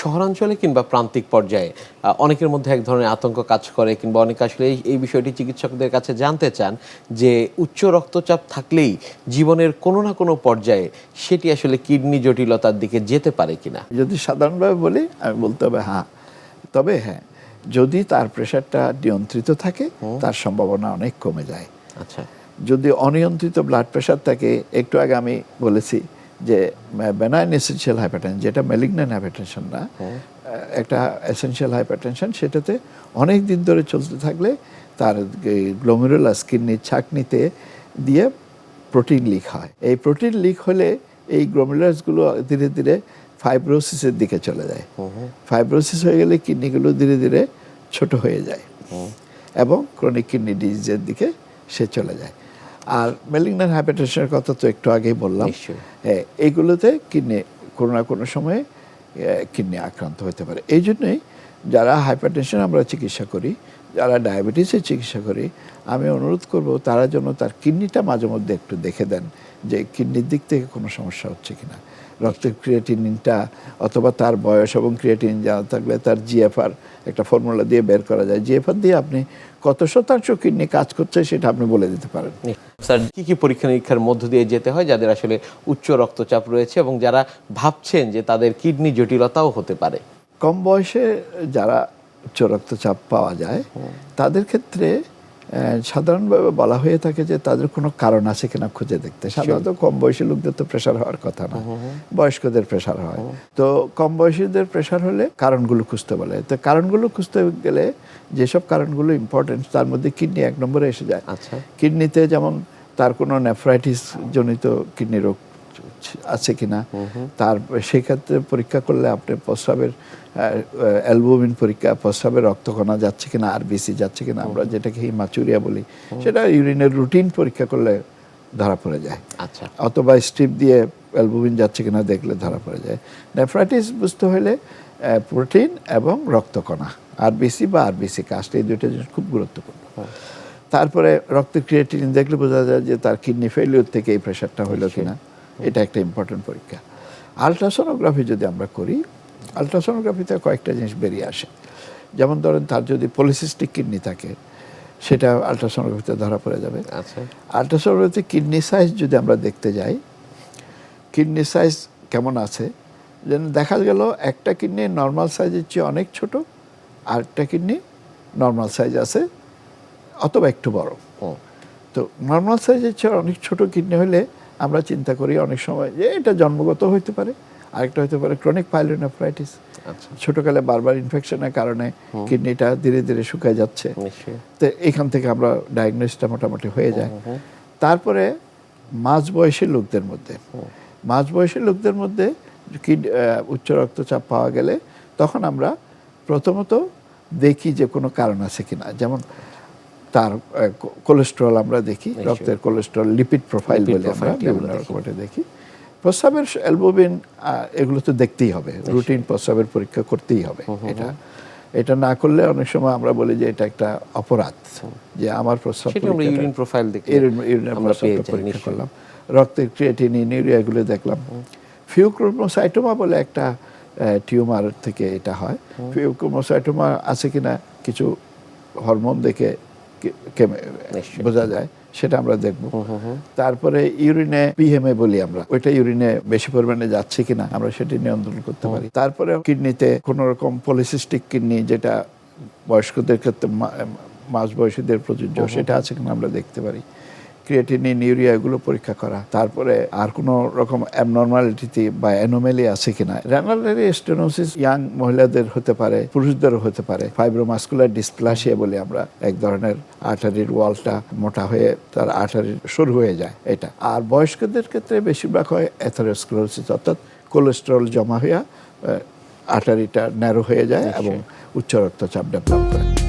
শহরাঞ্চলে কিংবা প্রান্তিক পর্যায়ে অনেকের মধ্যে এক ধরনের আতঙ্ক কাজ করে, কিংবা অনেকে আসলে এই বিষয়টি চিকিৎসকদের কাছে জানতে চান যে উচ্চ রক্তচাপ থাকলেই জীবনের কোনো না কোনো পর্যায়ে সেটি আসলে কিডনি জটিলতার দিকে যেতে পারে কিনা। যদি সাধারণভাবে বলি আমি বলতে হবে হ্যাঁ, তবে হ্যাঁ, যদি তার প্রেশারটা নিয়ন্ত্রিত থাকে তার সম্ভাবনা অনেক কমে যায়। আচ্ছা, যদি অনিয়ন্ত্রিত ব্লাড প্রেশার থাকে, একটু আগে আমি বলেছি যে বেনাইন এসেনশিয়াল হাইপারটেনশন, যেটা ম্যালিগন্যান্ট হাইপারটেনশন না, একটা এসেনশিয়াল হাইপারটেনশন, সেটাতে অনেক দিন ধরে চলতে থাকলে তার গ্লোমেরুলাস কিডনির ছাঁকনিতে দিয়ে প্রোটিন লিক হয়। এই প্রোটিন লিক হলে এই গ্লোমেরুলাসগুলো ধীরে ধীরে ফাইব্রোসিসের দিকে চলে যায়। ফাইব্রোসিস হয়ে গেলে কিডনিগুলো ধীরে ধীরে ছোট হয়ে যায় এবং ক্রনিক কিডনি ডিজিজের দিকে সে চলে যায়। আর ম্যালিগন্যান্ট হাইপারটেনশনের কথা তো একটু আগেই বললাম। হ্যাঁ, এইগুলোতে কিডনি কোনো না কোনো সময়ে কিডনি আক্রান্ত হতে পারে। এই জন্যই যারা হাইপারটেনশন আমরা চিকিৎসা করি, যারা ডায়াবেটিসের চিকিৎসা করি, আমি অনুরোধ করব তারা যেন তার কিডনিটা মাঝে মধ্যে একটু দেখে দেন যে কিডনির দিক থেকে কোনো সমস্যা হচ্ছে কিনা। রক্তের ক্রিয়েটিনিনটা অথবা তার বয়স এবং ক্রিয়েটিনিন জানা থাকলে তার জিএফআর একটা ফর্মুলা দিয়ে বের করা যায়। জিএফআর দিয়ে আপনি কত শতাংশ কিডনি কাজ করছে সেটা আপনি বলে দিতে পারেন। স্যার, কি কি পরীক্ষা নিরীক্ষার মধ্য দিয়ে যেতে হয় যাদের আসলে উচ্চ রক্তচাপ রয়েছে এবং যারা ভাবছেন যে তাদের কিডনি জটিলতাও হতে পারে? কম বয়সে যারা উচ্চ রক্তচাপ পাওয়া যায় তাদের ক্ষেত্রে সাধারণভাবে বলা হয়ে থাকে যে তাদের কোনো কারণ আছে কিনা খুঁজে দেখতে। সাধারণত কম বয়সী লোকদের তো প্রেশার হওয়ার কথা না, বয়স্কদের প্রেশার হয়। তো কম বয়সীদের প্রেশার হলে কারণগুলো খুঁজতে বলে। তো কারণগুলো খুঁজতে গেলে যেসব কারণগুলো ইম্পর্টেন্ট তার মধ্যে কিডনি এক নম্বরে এসে যায়। আচ্ছা, কিডনিতে যেমন তার কোনো নেফ্রাইটিস জনিত কিডনি রোগ আছে কিনা, তার সেক্ষেত্রে পরীক্ষা করলে আপনি প্রস্রাবের অ্যালবুমিন পরীক্ষা, প্রস্রাবের রক্তকণা যাচ্ছে কিনা, আরবিসি যাচ্ছে কিনা, আমরা যেটাকে হিমাচুরিয়া বলি, সেটা ইউরিনের রুটিন পরীক্ষা করলে ধরা পড়ে যায়। আচ্ছা, অথবা স্ট্রিপ দিয়ে অ্যালবুমিন যাচ্ছে কিনা দেখলে ধরা পড়ে যায়। নেফ্রাইটিস বুঝতে হলে প্রোটিন এবং রক্তকণা, আরবিসি বা আরবিসি কাস্ট, এই দুইটা জিনিস খুব গুরুত্বপূর্ণ। তারপরে রক্তের ক্রিয়েটিনিন দেখলে বোঝা যায় যে তার কিডনি ফেলিওর থেকে এই প্রেশারটা হলো কিনা, এটা একটা ইম্পর্টেন্ট পরীক্ষা। আলট্রাসোনোগ্রাফি যদি আমরা করি, আলট্রাসোনোগ্রাফিতে কয়েকটা জিনিস বেরিয়ে আসে। যেমন ধরেন তার যদি পলিসিস্টিক কিডনি থাকে সেটা আলট্রাসোনোগ্রাফিতে ধরা পড়ে যাবে। আচ্ছা, আলট্রাসোনোগ্রাফিতে কিডনি সাইজ যদি আমরা দেখতে যাই, কিডনি সাইজ কেমন আছে, যেন দেখা গেল একটা কিডনি নর্মাল সাইজের চেয়ে অনেক ছোট, আর একটা কিডনি নর্মাল সাইজ আছে অথবা একটু বড়। তো নর্মাল সাইজের চেয়ে অনেক ছোট কিডনি হলে আমরা চিন্তা করি অনেক সময় যে এটা জন্মগত হইতে পারে, আরেকটা হতে পারে ক্রনিক পাইলোনেফ্রাইটিস। ছোটকালে বারবার ইনফেকশনের কারণে কিডনিটা ধীরে ধীরে শুকায় যাচ্ছে। তো এখান থেকে আমরা ডায়াগনোসিসটা মোটামুটি হয়ে যায়। তারপরে মাঝ বয়সী লোকদের মধ্যে উচ্চ রক্তচাপ পাওয়া গেলে তখন আমরা প্রথমত দেখি যে কোনো কারণ আছে কিনা। যেমন তার কোলেস্টেরল আমরা দেখি, রক্তের কোলেস্টেরল, লিপিড প্রোফাইল বলে আমরা বিভিন্ন রকমের দেখি। প্রস্রাবের অ্যালবুমিন, এগুলো তো দেখতেই হবে, রুটিন প্রস্রাবের পরীক্ষা করতেই হবে। এটা না করলে অনেক সময় আমরা বলি যে এটা একটা অপরাধ, যে আমার প্রস্রাব ইউরিন প্রোফাইল পরীক্ষা করলাম, রক্তের ক্রিয়েটিনিন, ইউরিয়া এগুলো দেখলাম। ফিউক্রোমোসাইটোমা বলে একটা টিউমার থেকে এটা হয়। ফিউক্রোমোসাইটোমা আছে কিনা কিছু হরমোন দেখে বোঝা যায়, সেটা আমরা দেখব। তারপরে ইউরিনে পিএমএ বলি আমরা, ওইটা ইউরিনে বেশি পরিমাণে যাচ্ছে কিনা আমরা সেটি নিয়ন্ত্রণ করতে পারি। তারপরে কিডনিতে কোনো রকম পলিসিস্টিক কিডনি, যেটা বয়স্কদের ক্ষেত্রে মাঝ বয়সীদের প্রযোজ্য, সেটা আছে কিনা আমরা দেখতে পারি। ক্রিয়েটিনিন, ইউরিয়া এগুলো পরীক্ষা করা। তারপরে আর কোনো রকম অ্যাবনর্মালিটি বা অ্যানোমালি আছে কিনা। রেনাল স্টেনোসিস ইয়াং মহিলাদের হতে পারে, পুরুষদেরও হতে পারে। ফাইব্রোমাস্কুলার ডিসপ্লাসিয়া বলে আমরা, এক ধরনের আর্টারির ওয়ালটা মোটা হয়ে তার আর্টারি সরু হয়ে যায় এটা। আর বয়স্কদের ক্ষেত্রে বেশিরভাগ হয় অ্যাথেরোস্ক্লেরোসিস, অর্থাৎ কোলেস্টেরল জমা হয়ে আর্টারিটা ন্যারো হয়ে যায় এবং উচ্চ রক্তচাপ ডেভেলপ করে।